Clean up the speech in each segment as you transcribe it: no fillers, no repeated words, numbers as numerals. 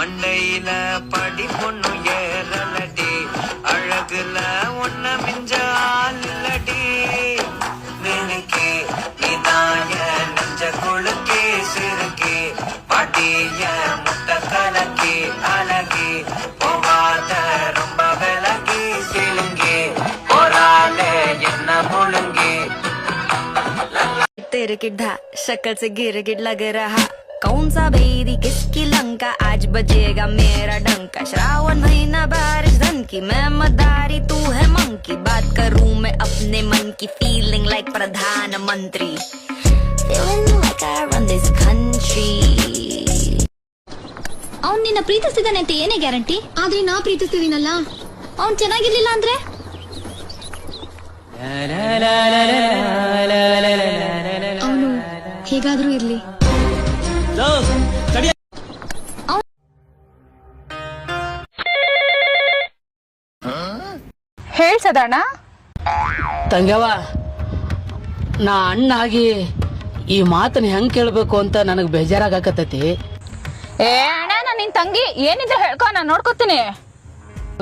மண்டையில படி பொண்ணு ஏறலடி அழகுல ஒன்ன மிஞ்ச ஆளடி நினைக்கே நீதாய நெஞ்ச கொழுக்கே சிறுக்கே பாட்டிய முட்டை கலக்கி அழகி போகாத ரொம்ப விலகி சிலுங்கி போராளே என்ன முழுங்கி तेरे किड्ढा शक्ल से गिरगिट लग रहा कौन सा बेदी किसकी लंका आज बजेगा मेरा डंका श्रावण महीना बारिश धन की मैं मदारी तू है मंकी बात करूं मैं अपने मन की फीलिंग लाइक प्रधानमंत्री feeling like I run this country ಅವ್ನು ನಿನ್ನ ಪ್ರೀತಿಸ್ತಿದ್ದಾನೆ ಅಂತ ಏನೇ ಗ್ಯಾರಂಟಿ? ಆದ್ರೆ ನಾ ಪ್ರೀತಿಸ್ತಿದ್ದೀನಲ್ಲ, ಅವ್ನು ಚೆನ್ನಾಗಿರ್ಲಿಲ್ಲ ಅಂದ್ರೆ? ಅವನು ಹೇಗಾದ್ರೂ ಇರ್ಲಿ. ಹೇಳ್ಸದಣ್ಣ ತಂಗ್ಯವ, ನಾ ಅಣ್ಣಾಗಿ ಈ ಮಾತನ್ನ ಹೆಂಗ್ ಕೇಳ್ಬೇಕು ಅಂತ ನನಗ್ ಬೇಜಾರಾಗಕತ್ತೈತಿ. ಏ ಅಣ್ಣ, ನಾನು ನಿನ್ ತಂಗಿ ಏನಿದ್ರೆ ಹೇಳ್ಕೊ, ನಾನು ನೋಡ್ಕೊತೀನಿ.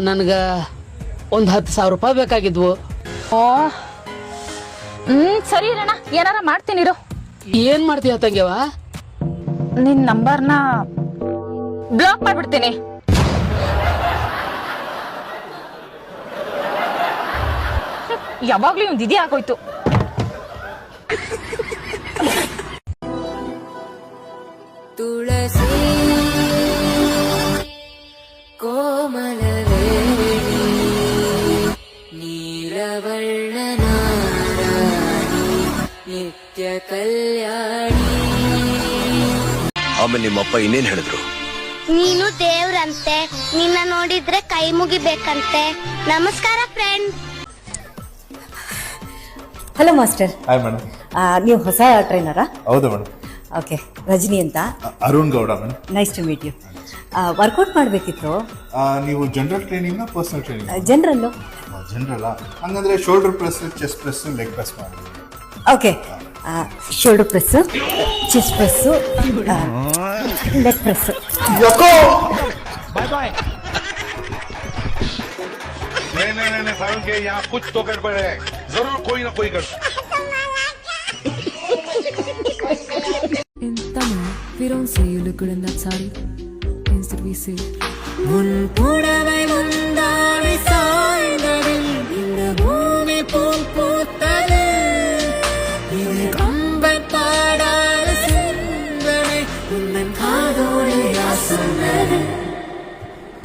ನನ್ಗ ಒಂದ್ 10,000 ರೂಪಾಯಿ ಬೇಕಾಗಿದ್ವು. ಓ ಸರಿ ಅಣ್ಣ, ಏನಾರ ಮಾಡ್ತೀನಿರು. ಏನ್ ಮಾಡ್ತೀಯ ತಂಗ್ಯವ? ನಿನ್ ನಂಬರ್ನ ಬ್ಲಾಕ್ ಮಾಡ್ಬಿಡ್ತೀನಿ. ಯಾವಾಗ್ಲೂ ಇವ್ನ್ ದಿದಿ ಆಗೋಯ್ತು. ತುಳಸಿ ಕೋಮಲವೇಣಿ ನೀಲವರ್ಣನಾರಾಣಿ ನಿತ್ಯ ಕಲ್ಯಾಣಿ. ಆಮೇಲೆ ನಿಮ್ಮಪ್ಪ ಇನ್ನೇನ್ ಹೇಳಿದ್ರು? ನೀನು ದೇವ್ರಂತೆ, ನಿನ್ನ ನೋಡಿದ್ರೆ ಕೈ ಮುಗಿಬೇಕಂತೆ. ನಮಸ್ಕಾರ friend. Hello master. Hi madam. ನೀವು ಹೊಸ ಟ್ರೈನರಾ? ಹೌದು ಮೇಡಮ್. ಓಕೆ, ರಜನಿ ಅಂತ. Arun Gowda madam. Nice to meet you. Workout ಮಾಡಬೇಕಿತ್ತು. ನೀವು general training personal training? General. ಜನರಲ್ಲ? ಹಂಗಂದ್ರೆ shoulder press, chest press, leg press ಮಾಡಿ. Okay, shoulder press, chest press, leg press. Bye bye. नहीं सारुण के यहाँ कुछ तो गड़बड़ है, जरूर कोई ना कोई गड़बड़। In Tamil, we don't say you look good in that sari. Instead we say முன்புடவை முந்தானை சாய்ந்ததில் இந்த பூமி பூ பூத்தது. இது கம்பன் பாடாத சிந்தனை உன்னன் காதோடு யாசனது.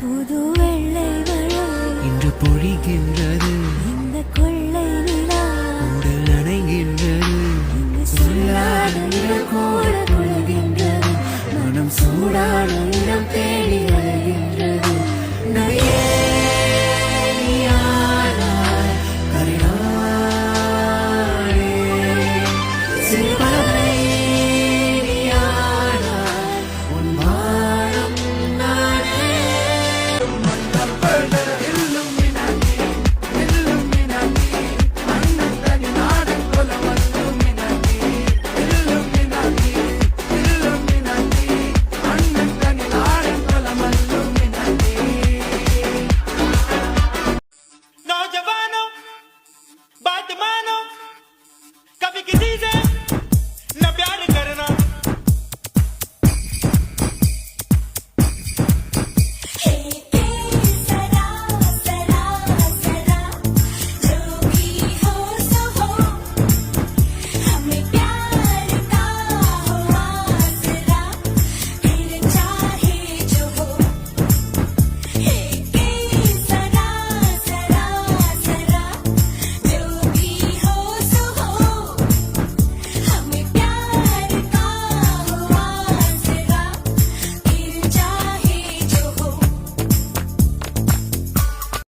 புது வெள்ளை மழை இன்று பொழிகின்ற